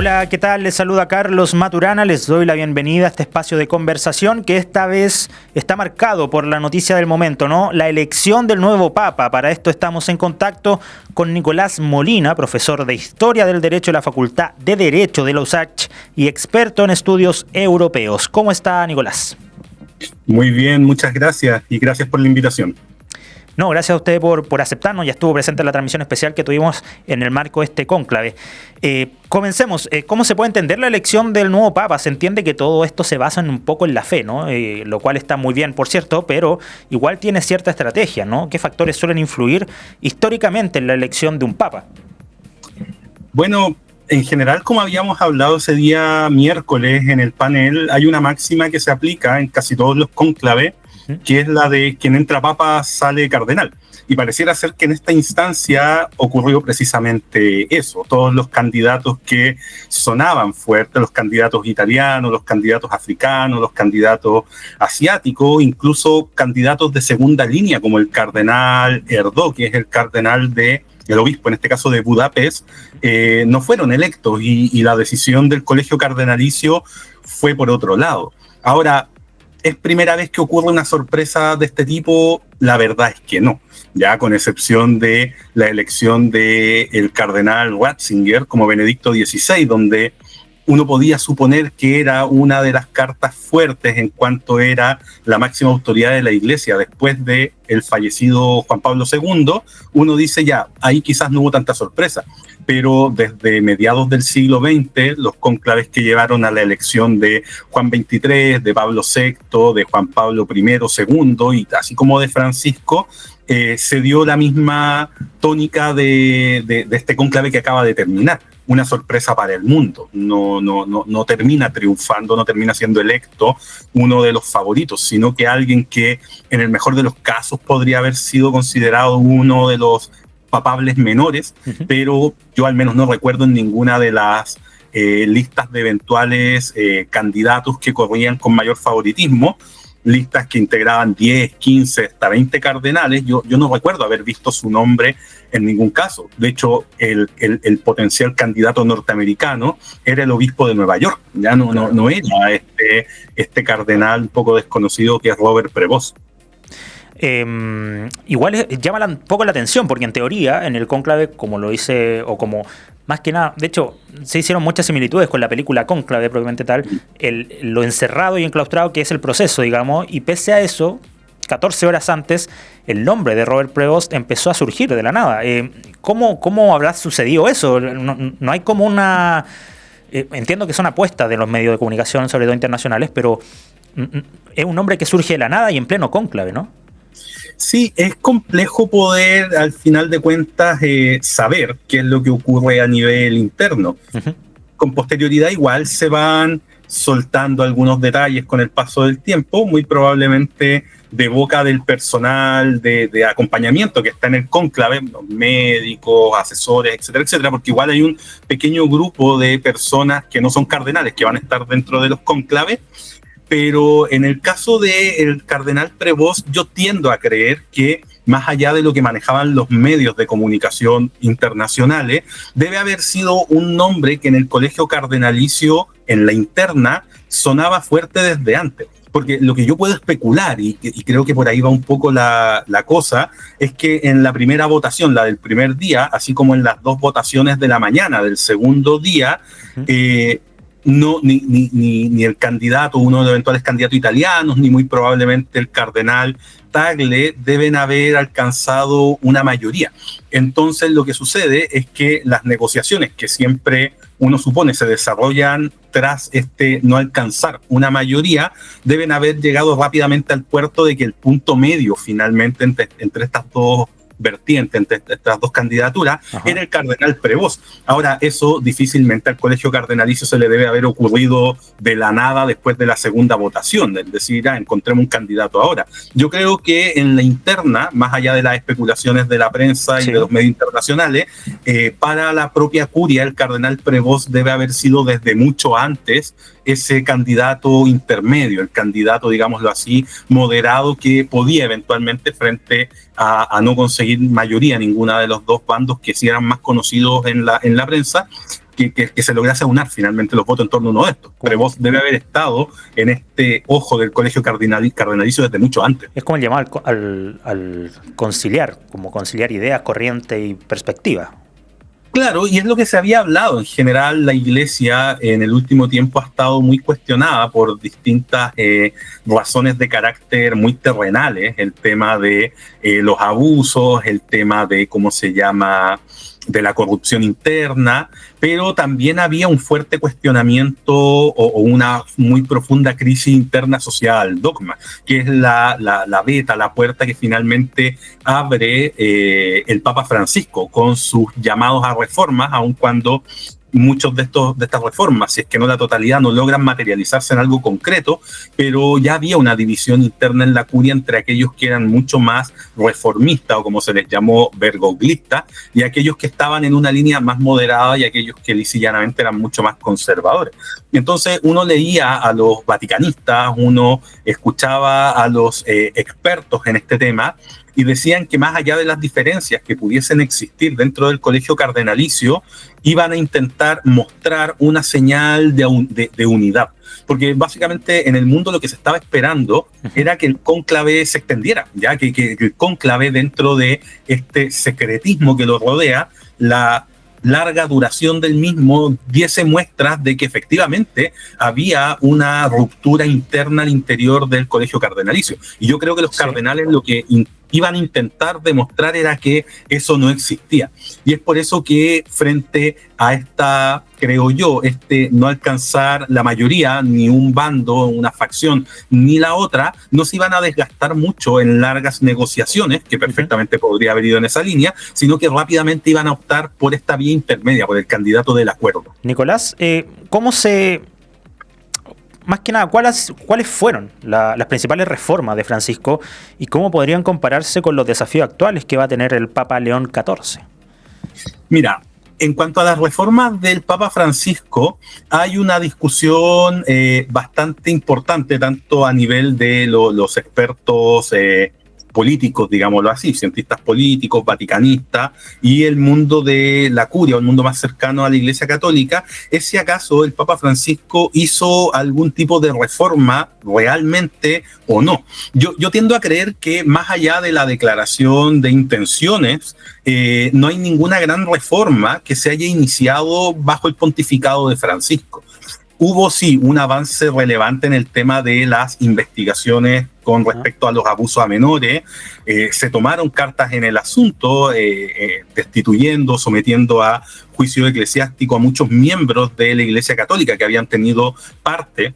Hola, ¿qué tal? Les saluda Carlos Maturana, les doy la bienvenida a este espacio de conversación que esta vez está marcado por la noticia del momento, ¿no? La elección del nuevo Papa. Para esto estamos en contacto con Nicolás Molina, profesor de Historia del Derecho de la Facultad de Derecho de la USACH y experto en estudios europeos. ¿Cómo está, Nicolás? Muy bien, muchas gracias y gracias por la invitación. No, gracias a usted por aceptarnos. Ya estuvo presente en la transmisión especial que tuvimos en el marco de este cónclave. Comencemos. ¿Cómo se puede entender la elección del nuevo Papa? Se entiende que todo esto se basa un poco en la fe, ¿no? Lo cual está muy bien, por cierto, pero igual tiene cierta estrategia, ¿no? ¿Qué factores suelen influir históricamente en la elección de un Papa? Bueno, en general, como habíamos hablado ese día miércoles en el panel, hay una máxima que se aplica en casi todos los cónclaves, que es la de quien entra papa sale cardenal. Y pareciera ser que en esta instancia ocurrió precisamente eso. Todos los candidatos que sonaban fuertes, los candidatos italianos, los candidatos africanos, los candidatos asiáticos, incluso candidatos de segunda línea como el cardenal Erdó, que es el cardenal el obispo, en este caso de Budapest, no fueron electos y la decisión del colegio cardenalicio fue por otro lado. Ahora, ¿es primera vez que ocurre una sorpresa de este tipo? La verdad es que no, ya con excepción de la elección del cardenal Ratzinger como Benedicto XVI, donde uno podía suponer que era una de las cartas fuertes en cuanto era la máxima autoridad de la Iglesia después de el fallecido Juan Pablo II. Uno dice ya, ahí quizás no hubo tanta sorpresa, pero desde mediados del siglo XX, los cónclaves que llevaron a la elección de Juan XXIII, de Pablo VI, de Juan Pablo I, II, y así como de Francisco, se dio la misma tónica de este cónclave que acaba de terminar. Una sorpresa para el mundo. No termina triunfando, no termina siendo electo uno de los favoritos, sino que alguien que en el mejor de los casos podría haber sido considerado uno de los papables menores, pero yo al menos no recuerdo en ninguna de las listas de eventuales candidatos que corrían con mayor favoritismo, listas que integraban 10, 15, hasta 20 cardenales. Yo no recuerdo haber visto su nombre en ningún caso. De hecho, el potencial candidato norteamericano era el obispo de Nueva York, ya no era este cardenal un poco desconocido que es Robert Prevost. Igual llama un poco la atención, porque en teoría, en el cónclave, como lo hice, o como más que nada, de hecho, se hicieron muchas similitudes con la película Cónclave, propiamente tal, lo encerrado y enclaustrado que es el proceso, digamos, y pese a eso, 14 horas antes, el nombre de Robert Prevost empezó a surgir de la nada. ¿Cómo habrá sucedido eso? No hay como una... entiendo que son apuestas de los medios de comunicación, sobre todo internacionales, pero es un nombre que surge de la nada y en pleno cónclave, ¿no? Sí, es complejo poder, al final de cuentas, saber qué es lo que ocurre a nivel interno. Con posterioridad igual se van soltando algunos detalles con el paso del tiempo, muy probablemente de boca del personal de acompañamiento que está en el cónclave, los médicos, asesores, etcétera, etcétera, porque igual hay un pequeño grupo de personas que no son cardenales, que van a estar dentro de los cónclaves. Pero en el caso del cardenal Prevost, yo tiendo a creer que, más allá de lo que manejaban los medios de comunicación internacionales, debe haber sido un nombre que en el colegio cardenalicio, en la interna, sonaba fuerte desde antes. Porque lo que yo puedo especular, y creo que por ahí va un poco la cosa, es que en la primera votación, la del primer día, así como en las dos votaciones de la mañana del segundo día, no, ni el candidato, uno de los eventuales candidatos italianos, ni muy probablemente el cardenal Tagle deben haber alcanzado una mayoría. Entonces lo que sucede es que las negociaciones que siempre uno supone se desarrollan tras no alcanzar una mayoría, deben haber llegado rápidamente al puerto de que el punto medio finalmente entre estas dos vertiente entre estas dos candidaturas, era el cardenal Prevost. Ahora, eso difícilmente al colegio cardenalicio se le debe haber ocurrido de la nada después de la segunda votación, es decir, encontremos un candidato ahora. Yo creo que en la interna, más allá de las especulaciones de la prensa y de los medios internacionales, para la propia curia, el cardenal Prevost debe haber sido desde mucho antes ese candidato intermedio, el candidato, digámoslo así, moderado, que podía eventualmente, frente a no conseguir mayoría ninguna de los dos bandos que sí eran más conocidos en la prensa, que se lograse aunar finalmente los votos en torno a uno de estos. Prevost debe haber estado en este ojo del colegio cardenalicio desde mucho antes. Es como el llamado al conciliar, como conciliar ideas, corriente y perspectiva. Claro, y es lo que se había hablado. En general, la Iglesia en el último tiempo ha estado muy cuestionada por distintas razones de carácter muy terrenales. El tema de los abusos, el tema de, ¿cómo se llama?, de la corrupción interna, pero también había un fuerte cuestionamiento o una muy profunda crisis interna asociada al dogma, que es la veta, la puerta que finalmente abre el Papa Francisco con sus llamados a reformas, aun cuando muchos de estas reformas, si es que no la totalidad, no logran materializarse en algo concreto, pero ya había una división interna en la curia entre aquellos que eran mucho más reformistas, o como se les llamó, bergoglistas, y aquellos que estaban en una línea más moderada y aquellos que lisa y llanamente eran mucho más conservadores. Y entonces uno leía a los vaticanistas, uno escuchaba a los expertos en este tema, y decían que más allá de las diferencias que pudiesen existir dentro del colegio cardenalicio, iban a intentar mostrar una señal de unidad. Porque básicamente en el mundo lo que se estaba esperando era que el cónclave se extendiera, ya que el cónclave, dentro de este secretismo que lo rodea, la larga duración del mismo diese muestras de que efectivamente había una ruptura interna al interior del colegio cardenalicio. Y yo creo que los cardenales lo que iban a intentar demostrar era que eso no existía. Y es por eso que frente a esta, creo yo, no alcanzar la mayoría, ni un bando, una facción, ni la otra, no se iban a desgastar mucho en largas negociaciones, que perfectamente podría haber ido en esa línea, sino que rápidamente iban a optar por esta vía intermedia, por el candidato del acuerdo. Nicolás, más que nada, ¿cuáles fueron las principales reformas de Francisco y cómo podrían compararse con los desafíos actuales que va a tener el Papa León XIV? Mira, en cuanto a las reformas del Papa Francisco, hay una discusión bastante importante, tanto a nivel de los expertos políticos, digámoslo así, cientistas políticos, vaticanistas, y el mundo de la curia, o el mundo más cercano a la Iglesia Católica, es si acaso el Papa Francisco hizo algún tipo de reforma realmente o no. Yo tiendo a creer que más allá de la declaración de intenciones, no hay ninguna gran reforma que se haya iniciado bajo el pontificado de Francisco. Hubo sí un avance relevante en el tema de las investigaciones con respecto a los abusos a menores. Se tomaron cartas en el asunto, destituyendo, sometiendo a juicio eclesiástico a muchos miembros de la Iglesia Católica que habían tenido parte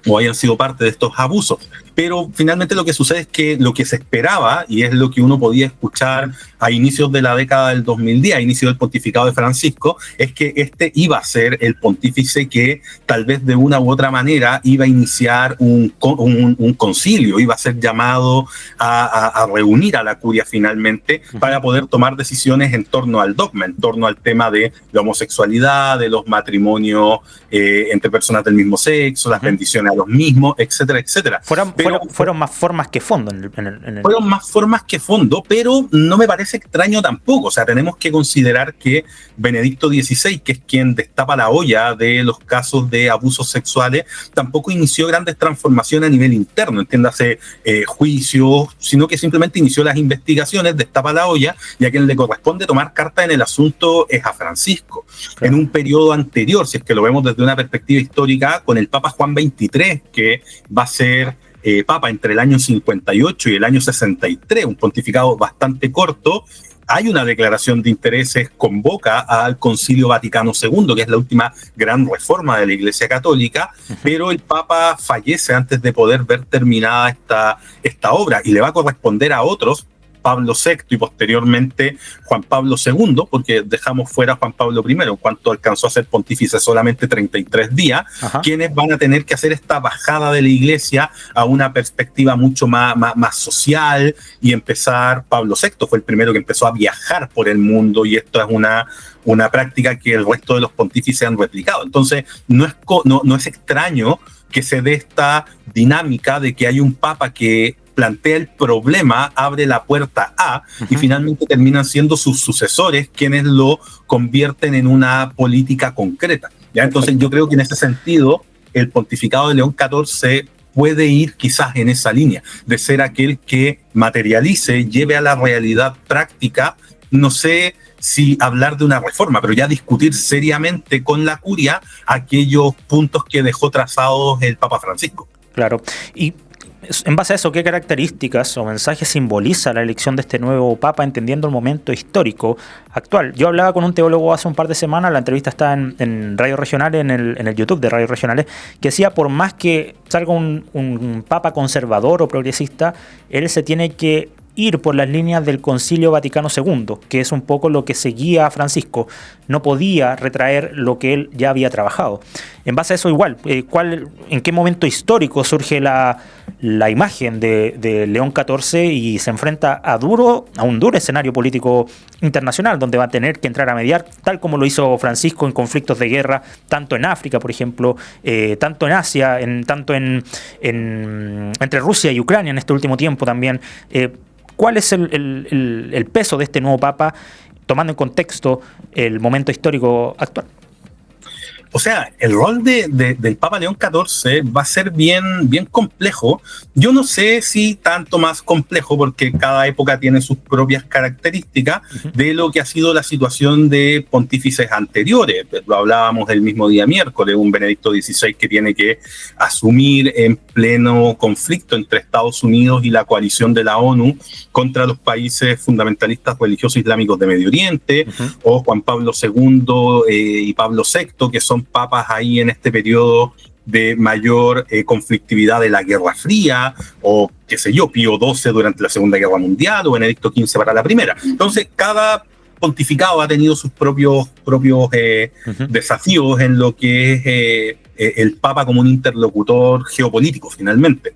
o hayan sido parte de estos abusos. Pero finalmente lo que sucede es que lo que se esperaba, y es lo que uno podía escuchar a inicios de la década del 2010, a inicio del pontificado de Francisco, es que este iba a ser el pontífice que tal vez de una u otra manera iba a iniciar un concilio, iba a ser llamado a reunir a la curia finalmente para poder tomar decisiones en torno al dogma, en torno al tema de la homosexualidad, de los matrimonios entre personas del mismo sexo, las bendiciones a los mismos, etcétera, etcétera. Fueron más formas que fondo. Fueron más formas que fondo, pero no me parece extraño tampoco. O sea, tenemos que considerar que Benedicto XVI, que es quien destapa la olla de los casos de abusos sexuales, tampoco inició grandes transformaciones a nivel interno, entiéndase juicios, sino que simplemente inició las investigaciones, destapa la olla, y a quien le corresponde tomar carta en el asunto es a Francisco. Claro. En un periodo anterior, si es que lo vemos desde una perspectiva histórica, con el Papa Juan XXIII, que va a ser Papa entre el año 58 y el año 63, un pontificado bastante corto, hay una declaración de intereses, convoca al Concilio Vaticano II, que es la última gran reforma de la Iglesia Católica, pero el Papa fallece antes de poder ver terminada esta obra, y le va a corresponder a otros, Pablo VI y posteriormente Juan Pablo II, porque dejamos fuera a Juan Pablo I, en cuanto alcanzó a ser pontífice solamente 33 días, quienes van a tener que hacer esta bajada de la Iglesia a una perspectiva mucho más social, y empezar. Pablo VI fue el primero que empezó a viajar por el mundo, y esto es una práctica que el resto de los pontífices han replicado. Entonces, no es extraño que se dé esta dinámica de que hay un papa que plantea el problema, abre la puerta a, y finalmente terminan siendo sus sucesores quienes lo convierten en una política concreta. ¿Ya? Entonces yo creo que en ese sentido el pontificado de León XIV puede ir quizás en esa línea, de ser aquel que materialice, lleve a la realidad práctica, no sé si hablar de una reforma, pero ya discutir seriamente con la curia aquellos puntos que dejó trazados el Papa Francisco. Claro, y en base a eso, ¿qué características o mensajes simboliza la elección de este nuevo Papa, entendiendo el momento histórico actual? Yo hablaba con un teólogo hace un par de semanas, la entrevista está en Radio Regionales, en el YouTube de Radio Regionales, que decía, por más que salga un Papa conservador o progresista, él se tiene que ir por las líneas del Concilio Vaticano II, que es un poco lo que seguía a Francisco. No podía retraer lo que él ya había trabajado. En base a eso, igual, ¿en qué momento histórico surge la imagen de León XIV y se enfrenta a un duro escenario político internacional, donde va a tener que entrar a mediar, tal como lo hizo Francisco en conflictos de guerra, tanto en África, por ejemplo, tanto en Asia, entre Rusia y Ucrania en este último tiempo también? ¿Cuál es el peso de este nuevo Papa, tomando en contexto el momento histórico actual? O sea, el rol del Papa León XIV va a ser bien, bien complejo. Yo no sé si tanto más complejo, porque cada época tiene sus propias características de lo que ha sido la situación de pontífices anteriores. Lo hablábamos el mismo día miércoles, un Benedicto XVI que tiene que asumir en pleno conflicto entre Estados Unidos y la coalición de la ONU contra los países fundamentalistas religiosos islámicos de Medio Oriente, o Juan Pablo II y Pablo VI, que son papas ahí en este periodo de mayor conflictividad de la Guerra Fría, o qué sé yo, Pío XII durante la Segunda Guerra Mundial, o Benedicto XV para la Primera. Entonces, cada pontificado ha tenido sus propios desafíos en lo que es el Papa como un interlocutor geopolítico, finalmente.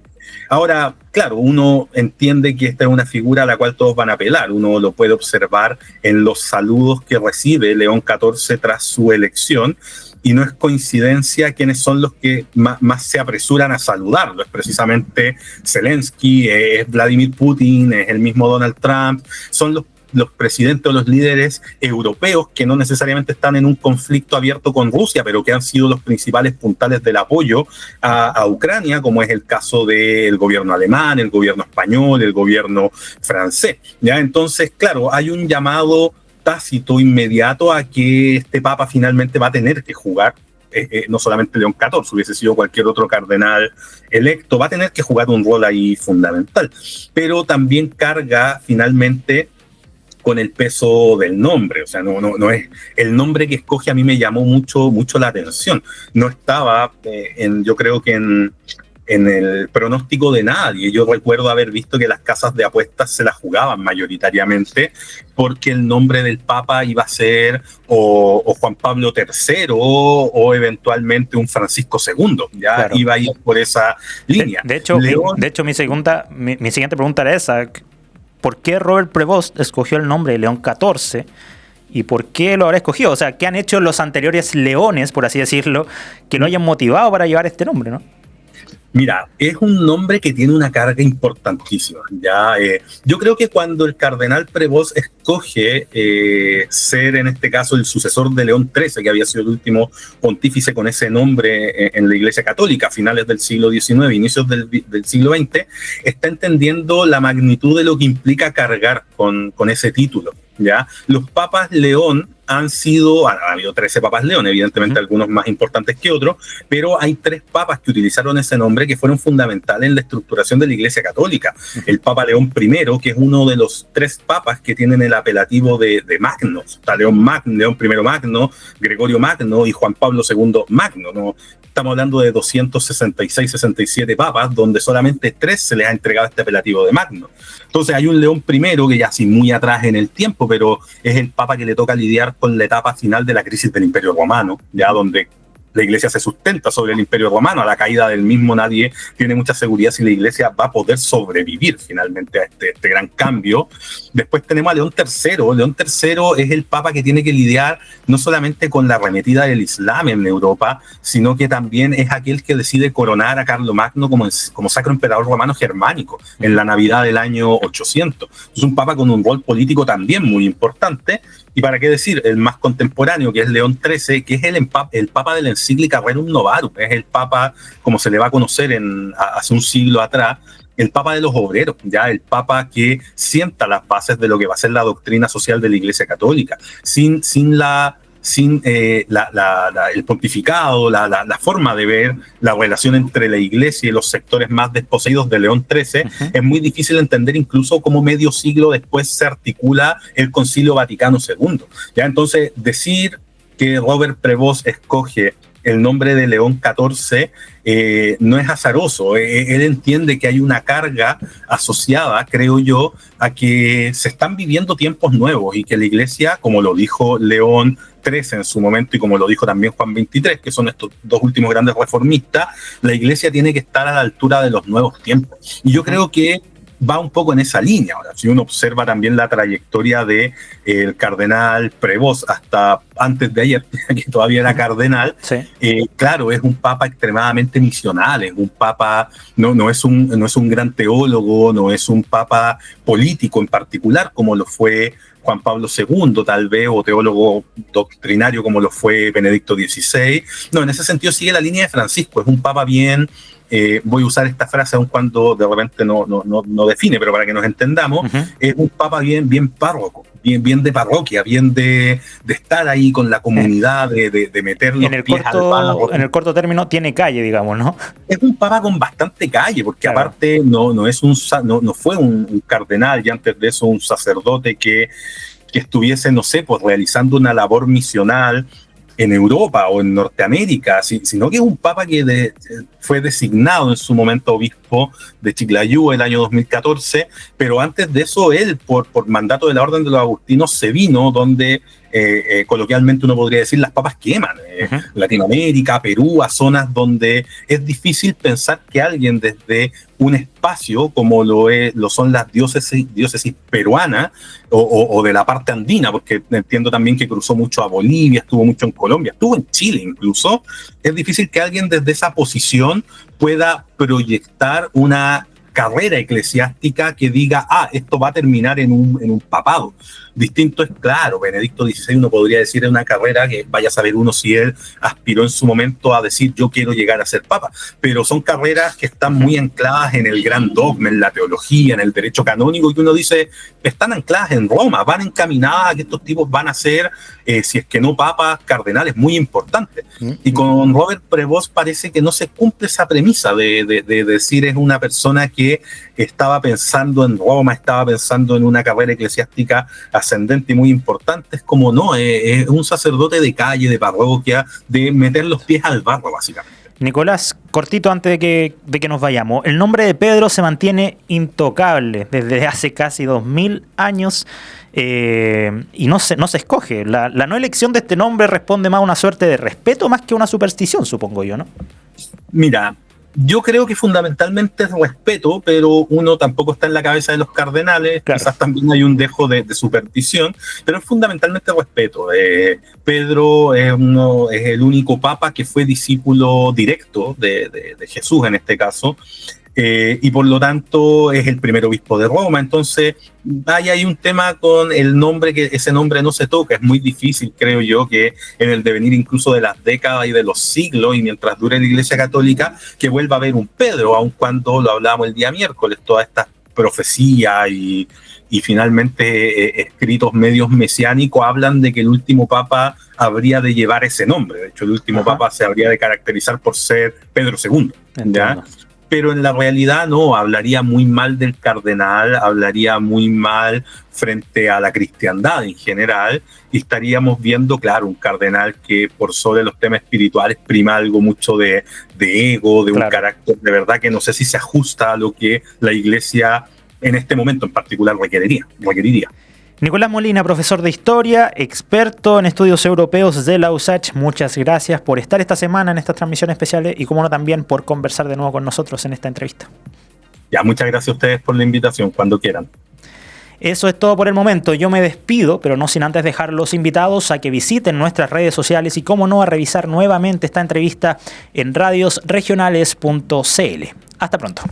Ahora, claro, uno entiende que esta es una figura a la cual todos van a apelar. Uno lo puede observar en los saludos que recibe León XIV tras su elección, y no es coincidencia quiénes son los que más se apresuran a saludarlo. Es precisamente Zelensky, es Vladimir Putin, es el mismo Donald Trump, son los presidentes o los líderes europeos que no necesariamente están en un conflicto abierto con Rusia, pero que han sido los principales puntales del apoyo a Ucrania, como es el caso del gobierno alemán, el gobierno español, el gobierno francés. ¿Ya? Entonces, claro, hay un llamado tácito inmediato a que este Papa finalmente va a tener que jugar, no solamente León XIV, hubiese sido cualquier otro cardenal electo, va a tener que jugar un rol ahí fundamental, pero también carga finalmente con el peso del nombre. O sea, no es el nombre que escoge. A mí me llamó mucho la atención. No estaba, yo creo que en el pronóstico de nadie. Yo recuerdo haber visto que las casas de apuestas se las jugaban mayoritariamente porque el nombre del Papa iba a ser o Juan Pablo III o eventualmente un Francisco II. Ya claro. Iba a ir por esa línea. De hecho, mi siguiente pregunta era esa. ¿Por qué Robert Prevost escogió el nombre de León XIV? ¿Y por qué lo habrá escogido? O sea, ¿qué han hecho los anteriores leones, por así decirlo, que lo hayan motivado para llevar este nombre, no? Mira, es un nombre que tiene una carga importantísima. ¿Ya? Yo creo que cuando el cardenal Prevost escoge ser, en este caso, el sucesor de León XIII, que había sido el último pontífice con ese nombre en la Iglesia Católica a finales del siglo XIX, inicios del siglo XX, está entendiendo la magnitud de lo que implica cargar con ese título. ¿Ya? Los papas León ha habido 13 papas León, evidentemente algunos más importantes que otros, pero hay 3 papas que utilizaron ese nombre que fueron fundamentales en la estructuración de la Iglesia Católica. El Papa León I, que es uno de los 3 papas que tienen el apelativo de Magno. Está León I Magno, Gregorio Magno y Juan Pablo II Magno, ¿no? Estamos hablando de 266, 67 papas, donde solamente 3 se les ha entregado este apelativo de Magno. Entonces hay un León I, que ya así muy atrás en el tiempo, pero es el papa que le toca lidiar con la etapa final de la crisis del Imperio Romano, ya donde la iglesia se sustenta sobre el Imperio Romano. A la caída del mismo nadie tiene mucha seguridad si la iglesia va a poder sobrevivir finalmente a este gran cambio. Después tenemos a León III. León III es el papa que tiene que lidiar no solamente con la arremetida del Islam en Europa, sino que también es aquel que decide coronar a Carlomagno como sacro emperador romano germánico en la Navidad del año 800. Es un papa con un rol político también muy importante. Y para qué decir, el más contemporáneo, que es León XIII, que es el papa de la encíclica Rerum Novarum, es el papa, como se le va a conocer hace un siglo atrás, el papa de los obreros, ya el papa que sienta las bases de lo que va a ser la doctrina social de la Iglesia Católica, sin el pontificado, la forma de ver la relación entre la iglesia y los sectores más desposeídos de León XIII. Es muy difícil entender incluso cómo medio siglo después se articula el Concilio Vaticano II. ¿Ya? Entonces, decir que Robert Prevost escoge el nombre de León XIV no es azaroso. Él entiende que hay una carga asociada, creo yo, a que se están viviendo tiempos nuevos y que la iglesia, como lo dijo León XIII en su momento y como lo dijo también Juan XXIII, que son estos dos últimos grandes reformistas, la iglesia tiene que estar a la altura de los nuevos tiempos. Y yo creo que va un poco en esa línea. Ahora, si uno observa también la trayectoria de el cardenal Prevost hasta antes de ayer, que todavía era cardenal, sí. Claro, es un papa extremadamente misional, es un papa, no es un gran teólogo, no es un papa político en particular, como lo fue Juan Pablo II, tal vez, o teólogo doctrinario como lo fue Benedicto XVI. No, en ese sentido sigue la línea de Francisco, es un papa bien... voy a usar esta frase aun cuando de repente no define, pero para que nos entendamos, es un papa bien párroco, bien de parroquia, bien de estar ahí con la comunidad, de meter los pies al barro. En el corto término tiene calle, digamos, ¿no? Es un papa con bastante calle, porque claro, aparte no fue un cardenal y antes de eso un sacerdote que estuviese, no sé, pues realizando una labor misional en Europa o en Norteamérica, sino que es un papa que fue designado en su momento obispo de Chiclayú el año 2014, pero antes de eso él, por mandato de la Orden de los Agustinos, se vino donde coloquialmente uno podría decir las papas queman, Latinoamérica, Perú, a zonas donde es difícil pensar que alguien desde un espacio como lo son las diócesis peruanas o de la parte andina, porque entiendo también que cruzó mucho a Bolivia, estuvo mucho en Colombia, estuvo en Chile incluso, es difícil que alguien desde esa posición pueda proyectar una carrera eclesiástica que diga, esto va a terminar en un papado. Distinto es, claro, Benedicto XVI uno podría decir en una carrera que vaya a saber uno si él aspiró en su momento a decir yo quiero llegar a ser papa, pero son carreras que están muy ancladas en el gran dogma, en la teología, en el derecho canónico, y que uno dice, están ancladas en Roma, van encaminadas a que estos tipos van a ser, si es que no papas, cardenales muy importantes. Y con Robert Prevost parece que no se cumple esa premisa de decir es una persona que estaba pensando en Roma, estaba pensando en una carrera eclesiástica ascendente y muy importante. Es como no, es un sacerdote de calle, de parroquia, de meter los pies al barro, básicamente. Nicolás, cortito antes de que nos vayamos, el nombre de Pedro se mantiene intocable desde hace casi 2000 años y no se escoge. La no elección de este nombre responde más a una suerte de respeto más que a una superstición, supongo yo, ¿no? Mira, yo creo que fundamentalmente es respeto, pero uno tampoco está en la cabeza de los cardenales, claro. Quizás también hay un dejo de superstición, pero es fundamentalmente respeto. Pedro es el único papa que fue discípulo directo de Jesús en este caso, y por lo tanto es el primer obispo de Roma. Entonces hay un tema con el nombre, que ese nombre no se toca. Es muy difícil, creo yo, que en el devenir incluso de las décadas y de los siglos y mientras dure la Iglesia Católica, que vuelva a haber un Pedro, aun cuando lo hablábamos el día miércoles, todas estas profecías y finalmente escritos medios mesiánicos hablan de que el último papa habría de llevar ese nombre. De hecho, el último papa se habría de caracterizar por ser Pedro II, ¿ya? Pero en la realidad no, hablaría muy mal del cardenal, hablaría muy mal frente a la cristiandad en general, y estaríamos viendo, claro, un cardenal que por sobre los temas espirituales prima algo mucho de ego, de un carácter de verdad que no sé si se ajusta a lo que la Iglesia en este momento en particular requeriría. Nicolás Molina, profesor de Historia, experto en estudios europeos de la USACH, muchas gracias por estar esta semana en estas transmisiones especiales y, como no, también por conversar de nuevo con nosotros en esta entrevista. Ya, muchas gracias a ustedes por la invitación, cuando quieran. Eso es todo por el momento. Yo me despido, pero no sin antes dejar los invitados a que visiten nuestras redes sociales y, como no, a revisar nuevamente esta entrevista en radiosregionales.cl. Hasta pronto.